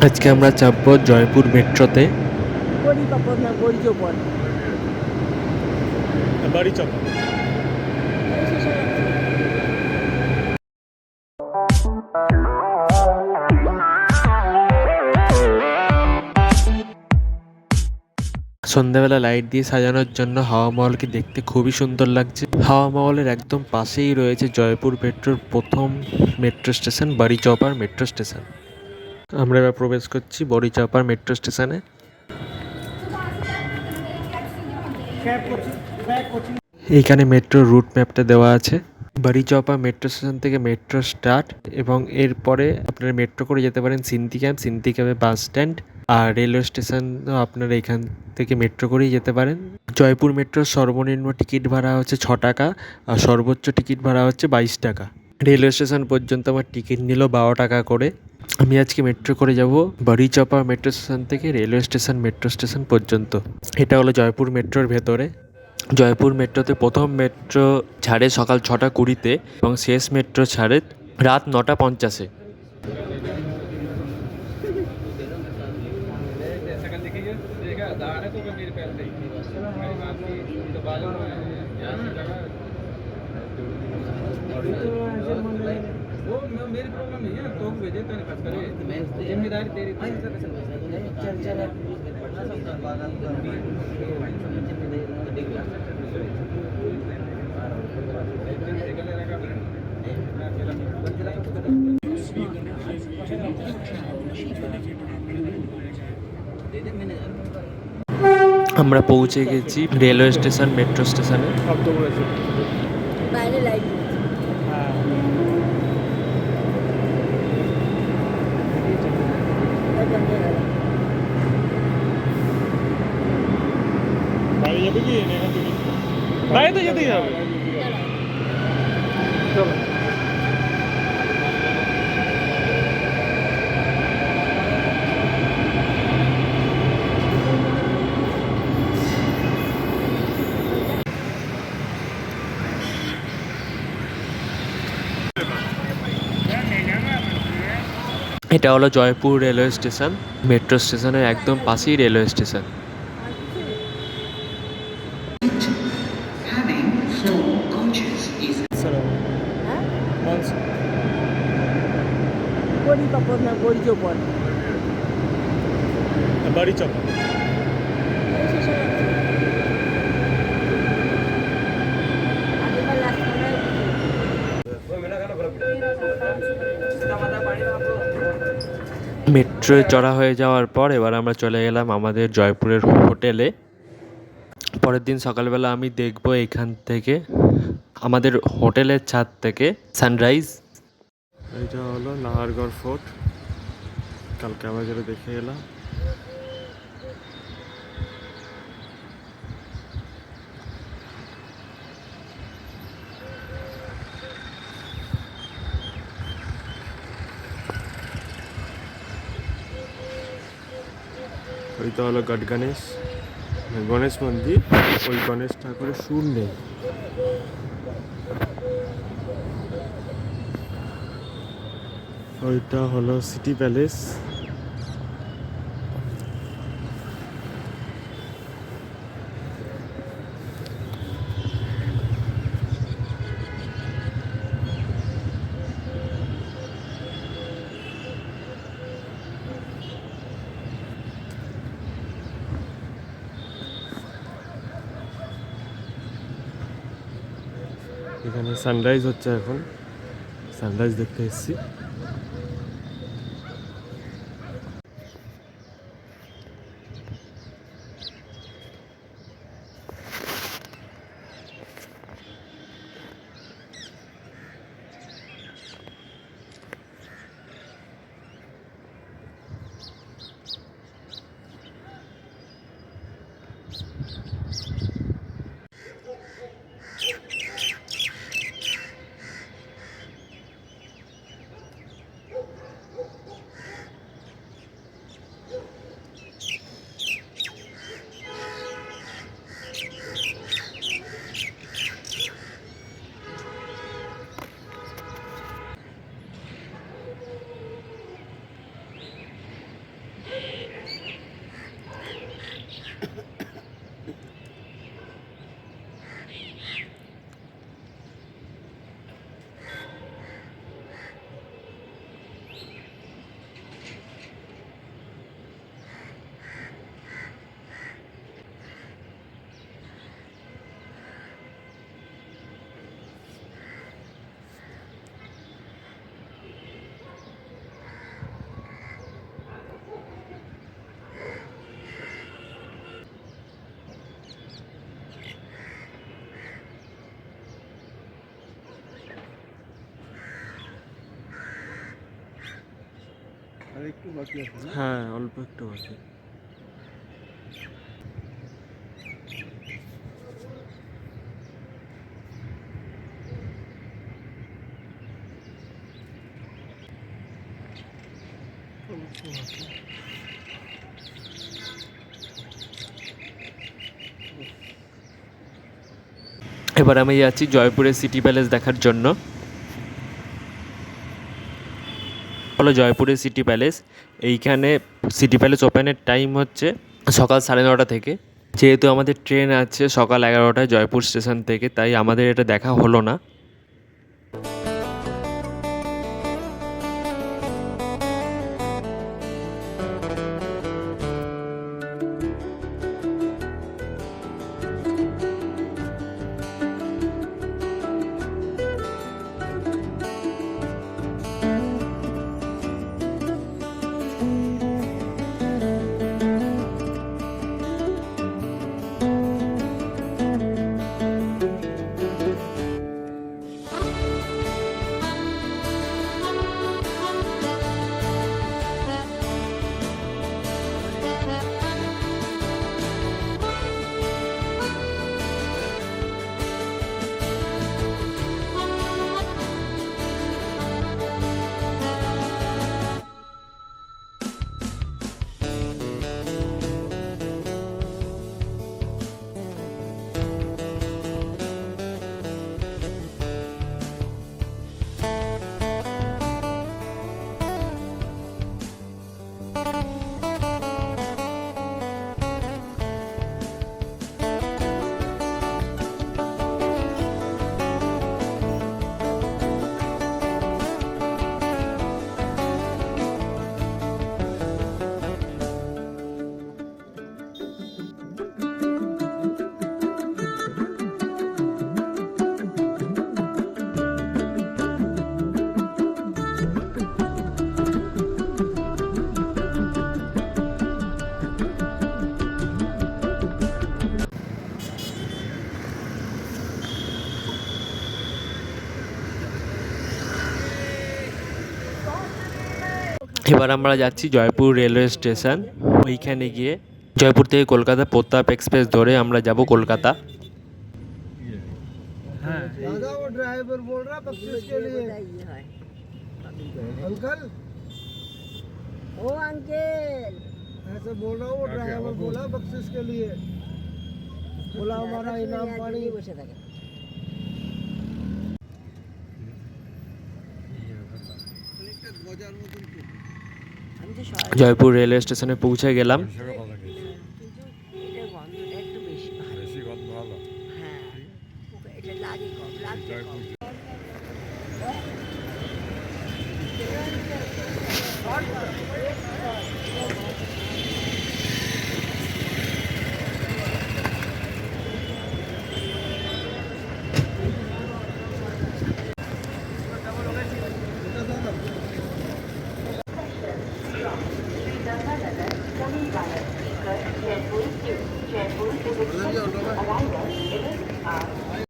আজকে আমরা চাপবো জয়পুর মেট্রোতে। বড়ি পাপড় না বড়ি চোপড় বাড়ি চাপা। সন্ধ্যাবেলা লাইট দিয়ে সাজানোর জন্য হাওয়া মহলকে দেখতে খুবই সুন্দর লাগছে। হাওয়া মহলের একদম পাশেই রয়েছে জয়পুর মেট্রোর প্রথম মেট্রো স্টেশন বাড়িচপার মেট্রো স্টেশন। আমরা এবার প্রবেশ করছি বড়িচপার মেট্রো স্টেশনে। এইখানে মেট্রোর রুট ম্যাপটা দেওয়া আছে। বাড়িচপা মেট্রো স্টেশন থেকে মেট্রো স্টার্ট এবং এরপরে আপনারা মেট্রো করে যেতে পারেন সিন্তি ক্যাম্পে বাস স্ট্যান্ড। আর রেলওয়ে স্টেশনও আপনারা এখান থেকে মেট্রো করেই যেতে পারেন। জয়পুর মেট্রোর সর্বনিম্ন টিকিট ভাড়া হচ্ছে 6 টাকা আর সর্বোচ্চ টিকিট ভাড়া হচ্ছে 22 টাকা। রেলওয়ে স্টেশন পর্যন্ত আমার টিকিট নিল 12 টাকা করে। আমি আজকে মেট্রো করে যাব বাড়িচপা মেট্রো স্টেশন থেকে রেলওয়ে স্টেশন মেট্রো স্টেশন পর্যন্ত। এটা হলো জয়পুর মেট্রোর ভেতরে। জয়পুর মেট্রোতে প্রথম মেট্রো ছাড়ে সকাল 6টা 20-তে এবং শেষ মেট্রো ছাড়ে রাত 9টা 50-এ। मेरी प्रॉब्लम नहीं है तो भेजे तो खर्च करे जिम्मेदारी तेरी चल चल আমরা পৌঁছে গেছি রেলওয়ে স্টেশন মেট্রো স্টেশনে। বাইরে লাইট বাইরে যাবে কি এখান থেকে? বাইরে তো যেতেই হবে। চলো। এটা হলো জয়পুর রেলওয়ে স্টেশন। মেট্রো স্টেশনের একদম পাশেই railway station. Having four coaches is হ্যাঁ মানছি। বড়ি পাপড় না বড়ি চোপড় বাড়ি চাপা। মেট্রোয় চড়া হয়ে যাওয়ার পর এবার আমরা চলে গেলাম আমাদের জয়পুরের হোটেলে। পরের দিন সকালবেলা আমি দেখব এখান থেকে আমাদের হোটেলের ছাদ থেকে সানরাইজ। এটা হলো নাহারগড় ফোর্ট, কালকে আবার যেটা দেখে গেলাম। ওইটা হলো গড গণেশ গণেশ মন্দির। ওই গণেশ ঠাকুরের সুর নেই। ওইটা হলো সিটি প্যালেস। এখানে সানরাইজ হচ্ছে, এখন সানরাইজ দেখতে এসেছি। হ্যাঁ অল্প একটু বাকি। এবার আমি যাচ্ছি জয়পুরের সিটি প্যালেস দেখার জন্য। হলো জয়পুরের সিটি প্যালেস। এইখানে সিটি প্যালেস ওপেনের টাইম হচ্ছে সকাল 9:30 থেকে। যেহেতু আমাদের ট্রেন আছে সকাল 11টায় জয়পুর স্টেশন থেকে, তাই আমাদের এটা দেখা হলো না। এবার আমরা যাচ্ছি জয়পুর রেলওয়ে স্টেশন। ওইখানে গিয়ে জয়পুর থেকে কলকাতা প্রতাপ এক্সপ্রেস ধরে আমরা যাব কলকাতা। दादा वो ड्राइवर बोल रहा बख्शिश के लिए अंकल ও আঙ্কেল ऐसे बोल रहा हूँ वो ड्राइवर बोला बख्शिश के लिए बोला हमारा इनाम पानी বসে থাকে। আমি তো জয়পুর রেলওয়ে স্টেশনে পৌঁছে গেলাম। কিন্তু এটার গন্ধটা একটু বেশি ভালো। হ্যাঁ এটা লাগে কম লাগছে কম। Jaypur to